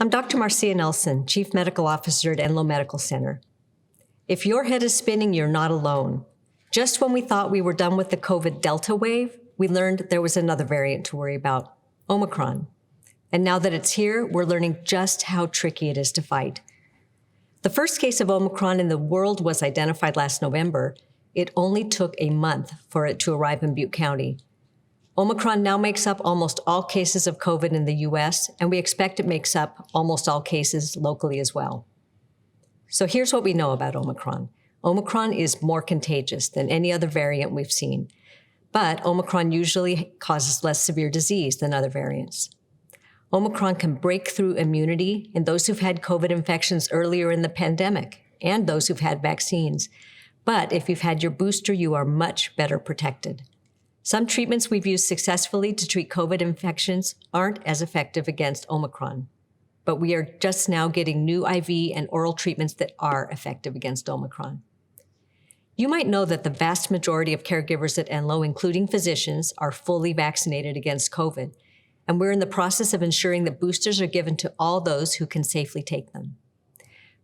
I'm Dr. Marcia Nelson, Chief Medical Officer at Enloe Medical Center. If your head is spinning, you're not alone. Just when we thought we were done with the COVID Delta wave, we learned there was another variant to worry about, Omicron. And now that it's here, we're learning just how tricky it is to fight. The first case of Omicron in the world was identified last November. It only took a month for it to arrive in Butte County. Omicron now makes up almost all cases of COVID in the US, and we expect it makes up almost all cases locally as well. So here's what we know about Omicron. Omicron is more contagious than any other variant we've seen, but Omicron usually causes less severe disease than other variants. Omicron can break through immunity in those who've had COVID infections earlier in the pandemic and those who've had vaccines. But if you've had your booster, you are much better protected. Some treatments we've used successfully to treat COVID infections aren't as effective against Omicron, but we are just now getting new IV and oral treatments that are effective against Omicron. You might know that the vast majority of caregivers at Enloe, including physicians, are fully vaccinated against COVID, and we're in the process of ensuring that boosters are given to all those who can safely take them.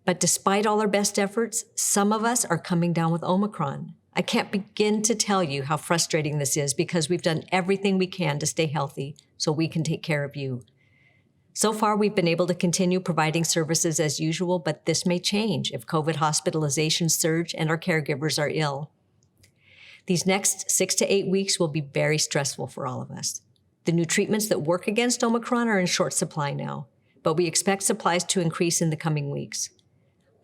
But despite all our best efforts, some of us are coming down with Omicron. I can't begin to tell you how frustrating this is because we've done everything we can to stay healthy so we can take care of you. So far, we've been able to continue providing services as usual, but this may change if COVID hospitalizations surge and our caregivers are ill. These next 6 to 8 weeks will be very stressful for all of us. The new treatments that work against Omicron are in short supply now, but we expect supplies to increase in the coming weeks.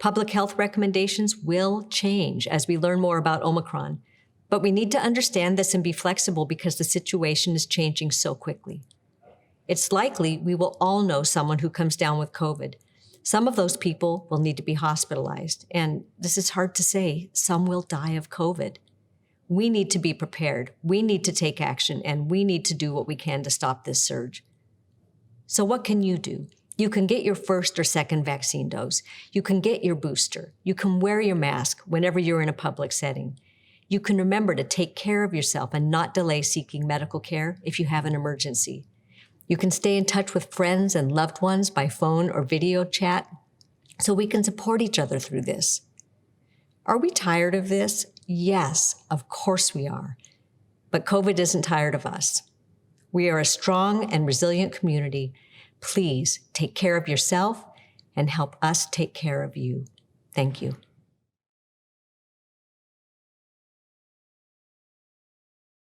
Public health recommendations will change as we learn more about Omicron, but we need to understand this and be flexible because the situation is changing so quickly. It's likely we will all know someone who comes down with COVID. Some of those people will need to be hospitalized, and this is hard to say, some will die of COVID. We need to be prepared, we need to take action, and we need to do what we can to stop this surge. So what can you do? You can get your first or second vaccine dose. You can get your booster. You can wear your mask whenever you're in a public setting. You can remember to take care of yourself and not delay seeking medical care if you have an emergency. You can stay in touch with friends and loved ones by phone or video chat so we can support each other through this. Are we tired of this? Yes, of course we are. But COVID isn't tired of us. We are a strong and resilient community. Please take care of yourself and help us take care of you. Thank you.